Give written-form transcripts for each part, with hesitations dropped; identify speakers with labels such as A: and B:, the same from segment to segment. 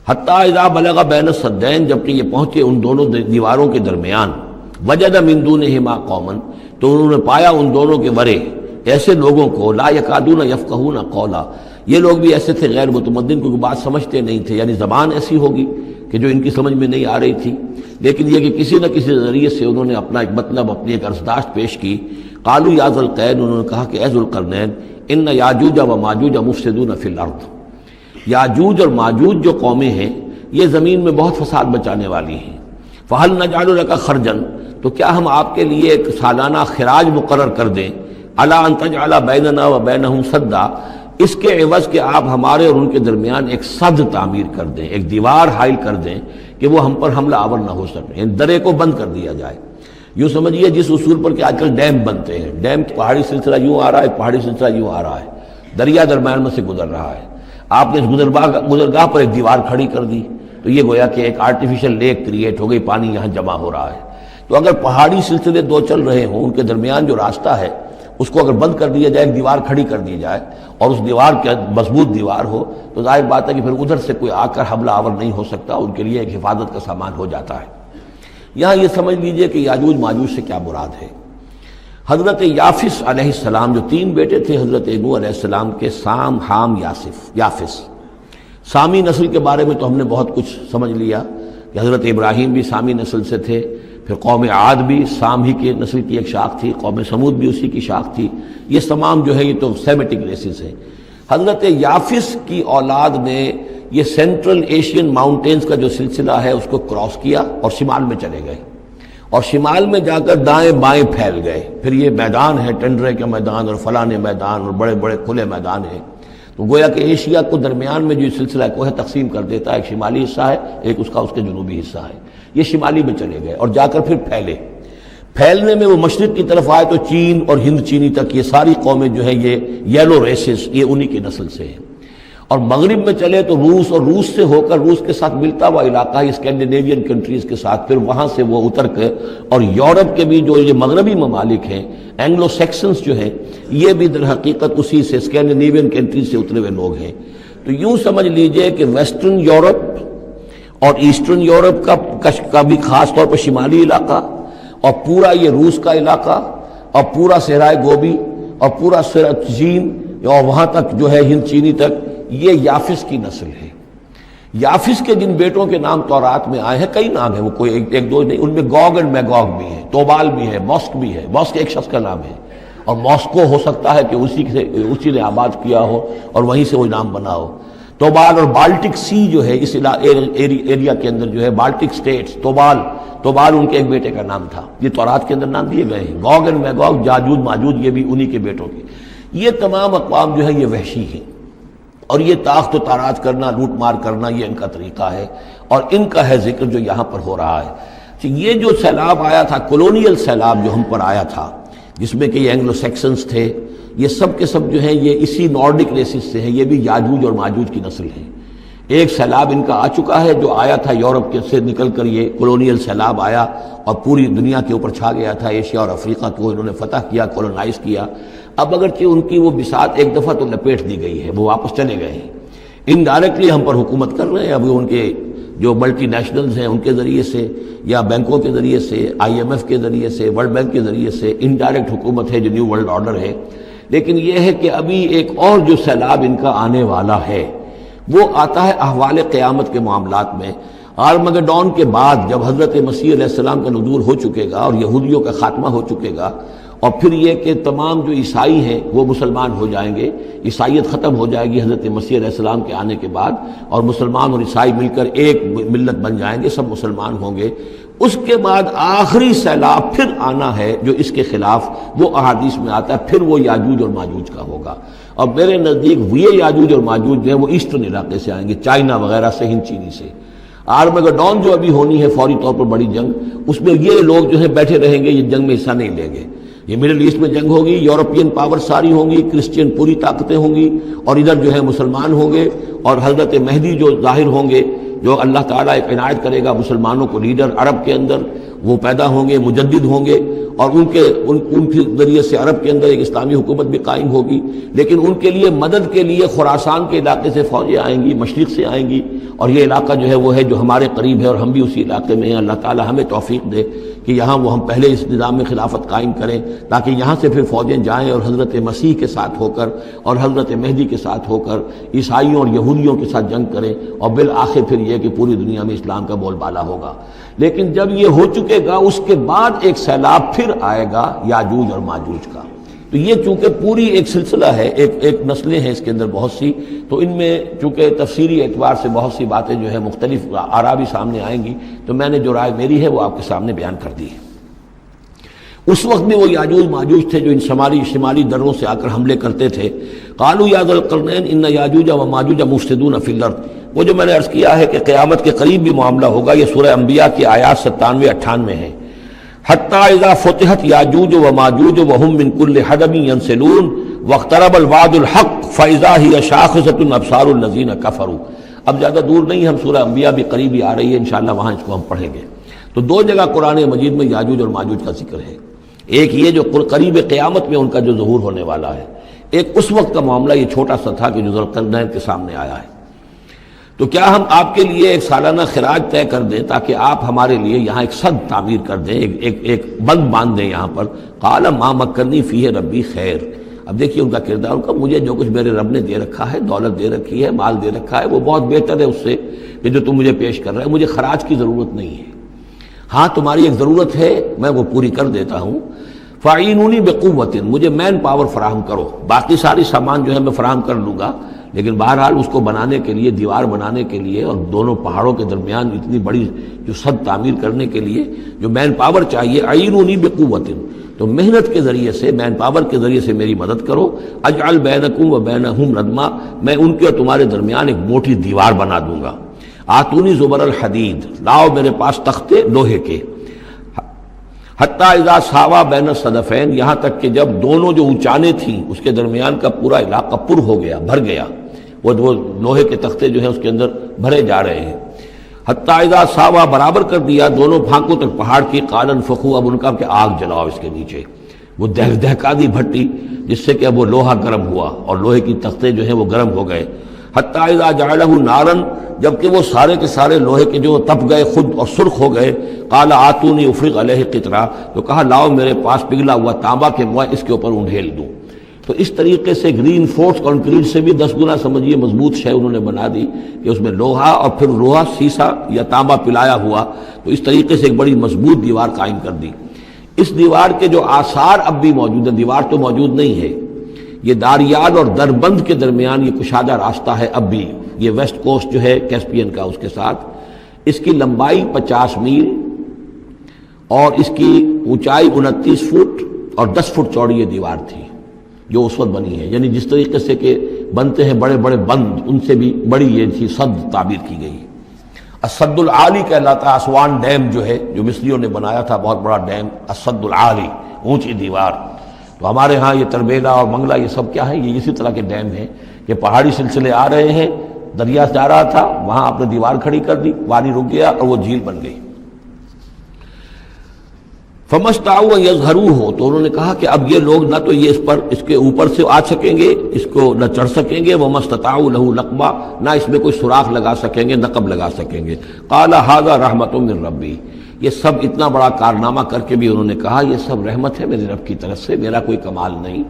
A: حتیٰ اذا بلغ بین السدین، جبکہ یہ پہنچے ان دونوں دیواروں کے درمیان، وجد من دونہما قوما، تو انہوں نے پایا ان دونوں کے ورے ایسے لوگوں کو، لا یکادون یفقہون قولا، یہ لوگ بھی ایسے تھے غیر متمدن، کیونکہ بات سمجھتے نہیں تھے، یعنی زبان ایسی ہوگی کہ جو ان کی سمجھ میں نہیں آ رہی تھی، لیکن یہ کہ کسی نہ کسی ذریعے سے انہوں نے اپنا ایک مطلب، اپنی ایک عرضداشت پیش کی۔ قالوا یا ذا القرنین، انہوں نے کہا کہ اے ذو القرنین، ان یاجوج و ماجوج مفسدون فی الارض، یاجوج اور ماجوج جو قومیں ہیں یہ زمین میں بہت فساد مچانے والی ہیں۔ فہل نجعل لک خرجا، تو کیا ہم آپ کے لیے ایک سالانہ خراج مقرر کر دیں، الا ان تجعل بیننا و بینہم سدا، اس کے عوض کہ آپ ہمارے اور ان کے درمیان ایک سد تعمیر کر دیں، ایک دیوار حائل کر دیں کہ وہ ہم پر حملہ آور نہ ہو سکے، یعنی درے کو بند کر دیا جائے۔ یوں سمجھیے جس اصول پر کہ آج کل ڈیم بنتے ہیں، ڈیم پہاڑی سلسلہ یوں آ رہا ہے، پہاڑی سلسلہ یوں آ رہا ہے، دریا درمیان میں سے گزر رہا ہے، آپ نے اس گزرگاہ پر ایک دیوار کھڑی کر دی تو یہ گویا کہ ایک آرٹیفیشل لیک کریٹ ہو گئی، پانی یہاں جمع ہو رہا ہے۔ تو اگر پہاڑی سلسلے دو چل رہے ہوں، ان کے درمیان جو راستہ ہے اس کو اگر بند کر دیا جائے، ایک دیوار کھڑی کر دی جائے اور اس دیوار کے مضبوط دیوار ہو، تو ظاہر بات ہے کہ پھر ادھر سے کوئی آ کر حملہ آور نہیں ہو سکتا، ان کے لیے ایک حفاظت کا سامان ہو جاتا ہے۔ یہاں یہ سمجھ لیجئے کہ یاجوج ماجوج سے کیا مراد ہے۔ حضرت یافس علیہ السلام، جو تین بیٹے تھے حضرت نوح علیہ السلام کے، سام، حام، یافس۔ سامی نسل کے بارے میں تو ہم نے بہت کچھ سمجھ لیا کہ حضرت ابراہیم بھی سامی نسل سے تھے، پھر قوم عاد بھی سام ہی کے نسل کی ایک شاخ تھی، قوم سمود بھی اسی کی شاخ تھی، یہ تمام جو ہے یہ تو سیمیٹک ریسز ہیں۔ حضرت یافس کی اولاد نے یہ سینٹرل ایشین ماؤنٹینز کا جو سلسلہ ہے اس کو کراس کیا اور شمال میں چلے گئے، اور شمال میں جا کر دائیں بائیں پھیل گئے۔ پھر یہ میدان ہے، ٹنڈرے کا میدان اور فلانے میدان اور بڑے بڑے کھلے میدان ہیں، تو گویا کہ ایشیا کو درمیان میں جو سلسلہ کوہ تقسیم کر دیتا ہے، ایک شمالی حصہ ہے، ایک اس کے جنوبی حصہ ہے، یہ شمالی میں چلے گئے اور جا کر پھر پھیلنے میں وہ مشرق کی طرف آئے تو چین اور ہند چینی تک یہ ساری قومیں جو ہیں یہ یلو ریسز، یہ انہی کی نسل سے ہیں۔ اور مغرب میں چلے تو روس، اور روس سے ہو کر روس کے ساتھ ملتا ہوا علاقہ ہے اسکینڈینیوین کنٹریز کے ساتھ، پھر وہاں سے وہ اتر کے، اور یورپ کے بھی جو یہ مغربی ممالک ہیں، اینگلو سیکسنز جو ہیں، یہ بھی در حقیقت اسی سے اسکینڈینیوین کنٹریز سے اترے ہوئے لوگ ہیں۔ تو یوں سمجھ لیجئے کہ ویسٹرن یورپ اور ایسٹرن یورپ کا بھی خاص طور پر شمالی علاقہ، اور پورا یہ روس کا علاقہ، اور پورا صحرائے گوبی، اور پورا چین، اور وہاں تک جو ہے ہند چینی تک، یہ یافس کی نسل ہے۔ یافس کے جن بیٹوں کے نام تورات میں آئے ہیں، کئی نام ہیں، وہ کوئی ایک دو نہیں، ان میں گوگ اینڈ میگوگ بھی ہے، توبال بھی ہے، موسک بھی ہے۔ موسک ایک شخص کا نام ہے، اور موسکو ہو سکتا ہے کہ اسی نے آباد کیا ہو اور وہیں سے وہ نام بنا ہو۔ توبال اور بالٹک سی جو ہے اس ایریا کے اندر جو ہے، بالٹک سٹیٹس، توبال ان کے ایک بیٹے کا نام تھا، یہ تورات کے اندر نام دیے گئے ہیں۔ گوگ اینڈ میگوگ، یاجوج ماجوج، یہ بھی انہی کے بیٹوں کے۔ یہ تمام اقوام جو ہے یہ وحشی ہیں، اور یہ تاخت و تاراج کرنا، لوٹ مار کرنا، یہ ان کا طریقہ ہے، اور ان کا ہے ذکر جو یہاں پر ہو رہا ہے۔ یہ جو سیلاب آیا تھا، کولونیل سیلاب جو ہم پر آیا تھا، جس میں کہ یہ اینگلو سیکسنز تھے، یہ سب کے سب جو ہیں یہ اسی نارڈک ریسز سے ہیں، یہ بھی یاجوج اور ماجوج کی نسل ہیں۔ ایک سیلاب ان کا آ چکا ہے جو آیا تھا یورپ کے سے نکل کر، یہ کولونیل سیلاب آیا اور پوری دنیا کے اوپر چھا گیا تھا، ایشیا اور افریقہ کو انہوں نے فتح کیا، کولونائز کیا۔ اب اگرچہ ان کی وہ بساط ایک دفعہ تو لپیٹ دی گئی ہے، وہ واپس چلے گئے ہیں، انڈائریکٹلی ہم پر حکومت کر رہے ہیں۔ ابھی ان کے جو ملٹی نیشنلز ہیں ان کے ذریعے سے، یا بینکوں کے ذریعے سے، IMF کے ذریعے سے، ورلڈ بینک کے ذریعے سے انڈائریکٹ حکومت ہے جو نیو ورلڈ آرڈر ہے۔ لیکن یہ ہے کہ ابھی ایک اور جو سیلاب ان کا آنے والا ہے وہ آتا ہے احوال قیامت کے معاملات میں۔ آرمگڈون کے بعد جب حضرت مسیح علیہ السلام کا نزول ہو چکے گا اور یہودیوں کا خاتمہ ہو چکے گا، اور پھر یہ کہ تمام جو عیسائی ہیں وہ مسلمان ہو جائیں گے، عیسائیت ختم ہو جائے گی حضرت مسیح علیہ السلام کے آنے کے بعد، اور مسلمان اور عیسائی مل کر ایک ملت بن جائیں گے، سب مسلمان ہوں گے۔ اس کے بعد آخری سیلاب پھر آنا ہے جو اس کے خلاف، وہ احادیث میں آتا ہے، پھر وہ یاجوج اور ماجوج کا ہوگا۔ اور میرے نزدیک یہ یاجوج اور ماجوج جو ہیں وہ ایسٹرن علاقے سے آئیں گے، چائنا وغیرہ سے، ہند چینی سے۔ آرمگڈون جو ابھی ہونی ہے فوری طور پر بڑی جنگ، اس میں یہ لوگ جو ہیں بیٹھے رہیں گے، یہ جنگ میں حصہ نہیں لیں گے۔ یہ مڈل ایسٹ میں جنگ ہوگی، یورپین پاور ساری ہوں گی، کرسچین پوری طاقتیں ہوں گی، اور ادھر جو ہے مسلمان ہوں گے، اور حضرت مہدی جو ظاہر ہوں گے، جو اللہ تعالیٰ ایک عنایت کرے گا مسلمانوں کو لیڈر عرب کے اندر، وہ پیدا ہوں گے، مجدد ہوں گے، اور ان کے ذریعے سے عرب کے اندر ایک اسلامی حکومت بھی قائم ہوگی، لیکن ان کے لیے مدد کے لیے خراسان کے علاقے سے فوجیں آئیں گی، مشرق سے آئیں گی، اور یہ علاقہ جو ہے وہ ہے جو ہمارے قریب ہے اور ہم بھی اسی علاقے میں ہیں۔ اللہ تعالی ہمیں توفیق دے کہ یہاں وہ ہم پہلے اس نظام میں خلافت قائم کریں، تاکہ یہاں سے پھر فوجیں جائیں اور حضرت مسیح کے ساتھ ہو کر اور حضرت مہدی کے ساتھ ہو کر عیسائیوں اور یہودیوں کے ساتھ جنگ کریں، اور بالآخر پھر یہ کہ پوری دنیا میں اسلام کا بول بالا ہوگا۔ لیکن جب یہ ہو چکے گا، اس کے بعد ایک سیلاب پھر آئے گا یاجوج اور ماجوج کا۔ تو یہ چونکہ پوری ایک سلسلہ ہے، ایک نسلیں ہیں اس کے اندر بہت سی، تو ان میں چونکہ تفسیری اعتبار سے بہت سی باتیں جو ہے مختلف آراء بھی سامنے آئیں گی، تو میں نے جو رائے میری ہے وہ آپ کے سامنے بیان کر دی ہے۔ اس وقت میں وہ یاجوج ماجوج تھے جو ان شمالی دروں سے آ کر حملے کرتے تھے۔ قالوا یا ذا القرنین ان یاجوج و ماجوج مفسدون فی الارض، وہ جو میں نے عرض کیا ہے کہ قیامت کے قریب بھی معاملہ ہوگا، یہ سورہ انبیاء کی آیات 97-98 ہے۔ حتی اذا فتحت یاجوج و ماجوج وهم من کل حدب ینسلون واقترب الوعد الحق فاذا هی شاخصۃ ابصار الذین کفروا۔ اب زیادہ دور نہیں، ہم سورہ انبیاء بھی قریب ہی آ رہی ہے، انشاءاللہ وہاں اس کو ہم پڑھیں گے۔ تو دو جگہ قرآن مجید میں یاجوج اور ماجوج کا ذکر ہے، ایک یہ جو قریب قیامت میں ان کا جو ظہور ہونے والا ہے، ایک اس وقت کا معاملہ یہ چھوٹا سا تھا کہ جو ذوالقرنین کے سامنے آیا ہے۔ تو کیا ہم آپ کے لیے ایک سالانہ خراج طے کر دیں تاکہ آپ ہمارے لیے یہاں ایک سد تعمیر کر دیں، ایک بند باندھ دیں یہاں پر؟ قال ما مکنی فیہ ربی خیر۔ اب دیکھیے ان کا کردار، ان کا مجھے جو کچھ میرے رب نے دے رکھا ہے، دولت دے رکھی ہے، مال دے رکھا ہے، وہ بہت بہتر ہے اس سے کہ جو تم مجھے پیش کر رہے ہیں۔ مجھے خراج کی ضرورت نہیں ہے، ہاں تمہاری ایک ضرورت ہے، میں وہ پوری کر دیتا ہوں۔ فاعینونی بقوت، مجھے مین پاور فراہم کرو، باقی ساری سامان جو ہے میں فراہم کر لوں گا، لیکن بہرحال اس کو بنانے کے لیے، دیوار بنانے کے لیے اور دونوں پہاڑوں کے درمیان اتنی بڑی جو سد تعمیر کرنے کے لیے جو مین پاور چاہیے، اعینونی بقوت، تو محنت کے ذریعے سے، مین پاور کے ذریعے سے میری مدد کرو۔ اجعل بینکم و بینہم ردما، میں ان کے اور تمہارے درمیان ایک موٹی دیوار بنا دوں گا۔ آتونی زبر الحدید، لاؤ میرے پاس تختے لوہے کے۔ حتی اذا ساوا بین الصدفین، یہاں تک کہ جب دونوں جو اونچانے تھیں اس کے درمیان کا پورا علاقہ پر ہو گیا، بھر گیا، وہ لوہے کے تختے جو ہیں اس کے اندر بھرے جا رہے ہیں۔ حتی اذا ساوا، برابر کر دیا دونوں پھانکوں تک پہاڑ کی، قال انفخوا، اب ان کا کہ آگ جلاؤ اس کے نیچے، وہ دہکا دی بھٹی جس سے کہ اب وہ لوہا گرم ہوا اور لوہے کی تختے جو ہیں وہ گرم ہو گئے۔ حتی اذا جعلہ نارا، جبکہ وہ سارے کے سارے لوہے کے جو تپ گئے خود اور سرخ ہو گئے۔ قال آتونی افرغ علیہ قطرہ، تو کہا لاؤ میرے پاس پگھلا ہوا تانبا کہ میں اس کے اوپر انڈھیل دوں۔ تو اس طریقے سے گرین فورس کنکریٹ سے بھی 10 گنا سمجھیے مضبوط شے انہوں نے بنا دی کہ اس میں لوہا اور پھر لوہا سیسا یا تانبا پلایا ہوا، تو اس طریقے سے ایک بڑی مضبوط دیوار قائم کر دی۔ اس دیوار کے جو آثار اب بھی موجود ہیں، دیوار تو موجود نہیں ہے، یہ داریال اور دربند کے درمیان یہ کشادہ راستہ ہے اب بھی، یہ ویسٹ کوسٹ جو ہے کیسپین کا، اس کے ساتھ اس کی لمبائی 50 میل اور اس کی اونچائی 29 فٹ اور 10 فٹ چوڑی یہ دیوار تھی جو اس وقت بنی ہے۔ یعنی جس طریقے سے کہ بنتے ہیں بڑے بڑے بند، ان سے بھی بڑی یہ تھی سد تعبیر کی گئی۔ السد العالی کہلاتا ہے اسوان ڈیم جو ہے، جو مصریوں نے بنایا تھا، بہت بڑا ڈیم، السد العالی، اونچی دیوار۔ تو ہمارے ہاں یہ تربیلا اور منگلا یہ سب کیا ہے، یہ اسی طرح کے ڈیم ہیں کہ پہاڑی سلسلے آ رہے ہیں، دریا جا رہا تھا، وہاں آپ نے دیوار کھڑی کر دی، پانی رک گیا اور وہ جھیل بن گئی۔ فَمَسْتَعُوا يَظْهَرُوهُ، تو انہوں نے کہا کہ اب یہ لوگ نہ تو یہ اس کے اوپر سے آ سکیں گے، اس کو نہ چڑھ سکیں گے، وَمَسْتَطَاعُوا لَهُ نَقْبًا، نہ اس میں کوئی سوراخ لگا سکیں گے، نقب لگا سکیں گے۔ قَالَ هَذَا رَحْمَةٌ مِّن رَّبِّي، یہ سب اتنا بڑا کارنامہ کر کے بھی انہوں نے کہا یہ سب رحمت ہے میرے رب کی طرف سے، میرا کوئی کمال نہیں،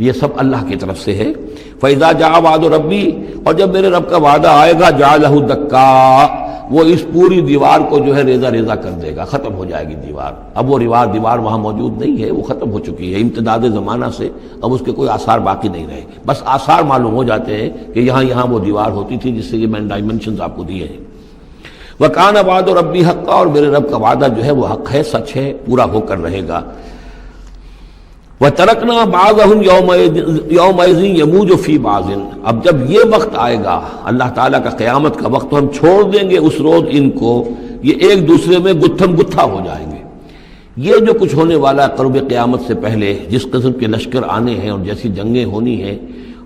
A: یہ سب اللہ کی طرف سے ہے۔ فَإِذَا جَاءَ وَعْدُ رَبِّي، اور جب میرے رب کا وعدہ آئے گا، جَعَلَهُ دَكَّا، وہ اس پوری دیوار کو جو ہے ریزہ ریزہ کر دے گا، ختم ہو جائے گی دیوار۔ اب وہ دیوار وہاں موجود نہیں ہے، وہ ختم ہو چکی ہے امتداد زمانہ سے، اب اس کے کوئی آثار باقی نہیں رہے، بس آثار معلوم ہو جاتے ہیں کہ یہاں وہ دیوار ہوتی تھی، جس سے یہ میں نے ڈائمنشنز آپ کو دیے ہیں۔ وَكَانَ وَعْدُ رَبِّي حَقًّا، اور میرے رب کا وعدہ جو ہے وہ حق ہے، سچ ہے، پورا ہو کر رہے گا۔ وَتَرَكْنَا بَعْضَهُمْ يَوْمَئِذٍ يَمُوجُ فِي بَعْضٍ، اب جب یہ وقت آئے گا اللہ تعالیٰ کا قیامت کا وقت، تو ہم چھوڑ دیں گے اس روز ان کو، یہ ایک دوسرے میں گتھم گتھا ہو جائیں گے۔ یہ جو کچھ ہونے والا ہے قرب قیامت سے پہلے، جس قسم کے لشکر آنے ہیں اور جیسی جنگیں ہونی ہیں،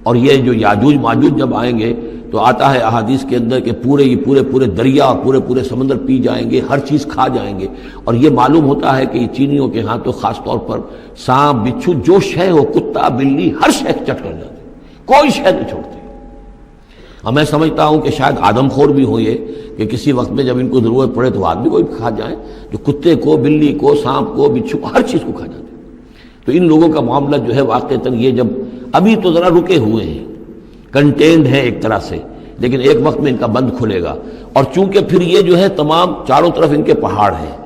A: اور یہ جو یاجوج ماجوج جب آئیں گے تو آتا ہے احادیث کے اندر کہ پورے دریا اور پورے سمندر پی جائیں گے، ہر چیز کھا جائیں گے. اور یہ معلوم ہوتا ہے کہ یہ چینیوں کے ہاں تو خاص طور پر سانپ بچھو جو شے ہو، کتا بلی، ہر شے چٹ کر جاتے، کوئی شے نہیں چھوڑتے. اور میں سمجھتا ہوں کہ شاید آدم خور بھی ہو یہ کہ کسی وقت میں جب ان کو ضرورت پڑے تو آدمی کو بھی کھا جائیں، جو کتے کو، بلی کو، سانپ کو، بچھو کو، ہر چیز کو کھا جاتے. تو ان لوگوں کا معاملہ جو ہے واقعتاً یہ جب ابھی تو ذرا رکے ہوئے ہیں، کنٹینڈ ہیں ایک طرح سے، لیکن ایک وقت میں ان کا بند کھلے گا. اور چونکہ پھر یہ جو ہے تمام چاروں طرف ان کے پہاڑ ہیں،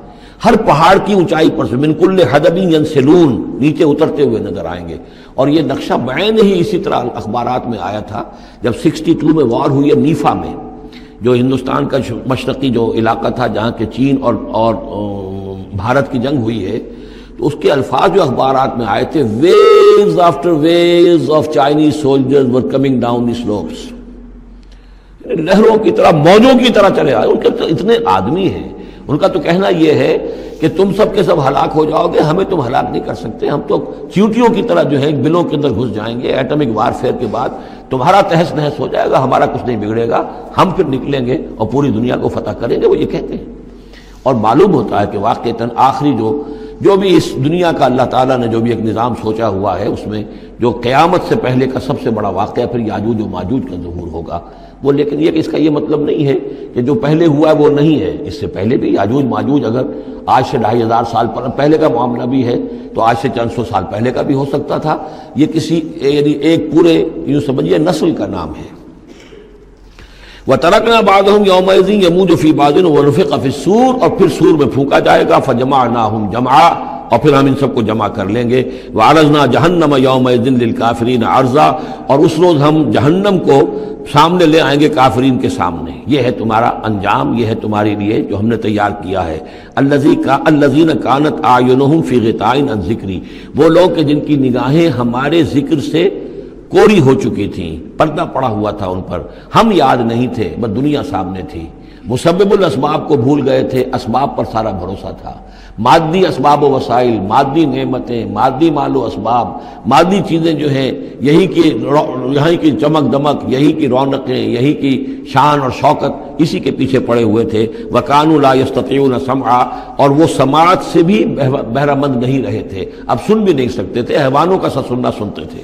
A: ہر پہاڑ کی اونچائی پر سے من کل حدب ینسلون نیچے اترتے ہوئے نظر آئیں گے. اور یہ نقشہ بعین ہی اسی طرح اخبارات میں آیا تھا جب 62 میں وار ہوئی ہے نیفا میں، جو ہندوستان کا مشرقی جو علاقہ تھا جہاں کہ چین اور بھارت کی جنگ ہوئی ہے. تو اس کے الفاظ جو اخبارات میں آئے تھے، waves after waves of Chinese soldiers were coming down the slopes. لہروں کی طرح، موجوں کی طرح چلے آئے. ان کے تو اتنے آدمی ہیں، ان کا تو کہنا یہ ہے کہ تم سب کے سب ہلاک ہو جاؤ گے، ہمیں تم ہلاک نہیں کر سکتے، ہم تو چیونٹیوں کی طرح جو ہے بلوں کے اندر گھس جائیں گے. ایٹمک وارفیئر کے بعد تمہارا تہس نہس ہو جائے گا، ہمارا کچھ نہیں بگڑے گا، ہم پھر نکلیں گے اور پوری دنیا کو فتح کریں گے. وہ یہ کہتے ہیں. اور معلوم ہوتا ہے کہ واقعتاً آخری جو بھی اس دنیا کا اللہ تعالیٰ نے جو بھی ایک نظام سوچا ہوا ہے، اس میں جو قیامت سے پہلے کا سب سے بڑا واقعہ پھر یاجوج و ماجوج کا ظہور ہوگا وہ. لیکن یہ کہ اس کا یہ مطلب نہیں ہے کہ جو پہلے ہوا ہے وہ نہیں ہے. اس سے پہلے بھی یاجوج ماجوج اگر آج سے 2500 سال پہلے کا معاملہ بھی ہے تو آج سے چند سو سال پہلے کا بھی ہو سکتا تھا. یہ کسی یعنی ایک پورے یوں سمجھیے نسل کا نام ہے. وَتَرَكْنَا بَعْضَهُمْ يَوْمَئِذٍ يَمُوجُ فِي بَعْضٍ وَنُفِخَ فِي الصُّورِ، اور پھر سور میں پھونکا جائے گا. فَجَمَعْنَاهُمْ جَمْعًا، اور پھر ہم ان سب کو جمع کر لیں گے. وَعَرَضْنَا جَهَنَّمَ يَوْمَئِذٍ لِلْكَافِرِينَ عَرْضًا، اور اس روز ہم جہنم کو سامنے لے آئیں گے کافرین کے سامنے. یہ ہے تمہارا انجام، یہ ہے تمہارے لیے جو ہم نے تیار کیا ہے. الذین کانت اعینہم فی غطاء عن ذکری، وہ لوگ کہ جن کی نگاہیں ہمارے ذکر سے کوری ہو چکی تھیں، پردہ پڑا ہوا تھا ان پر، ہم یاد نہیں تھے، بس دنیا سامنے تھی. مسبب الاسباب کو بھول گئے تھے، اسباب پر سارا بھروسہ تھا. مادی اسباب و وسائل، مادی نعمتیں، مادی مال و اسباب، مادی چیزیں جو ہیں، یہی کی چمک دمک، یہی کی رونقیں، یہی کی شان اور شوکت، اسی کے پیچھے پڑے ہوئے تھے. وَكَانُوا لَا يَسْتَطِيعُونَ سَمْعًا، اور وہ سماعت سے بھی بہرہ مند نہیں رہے تھے، اب سن بھی نہیں سکتے تھے، حیوانوں کا سا سننا سنتے تھے.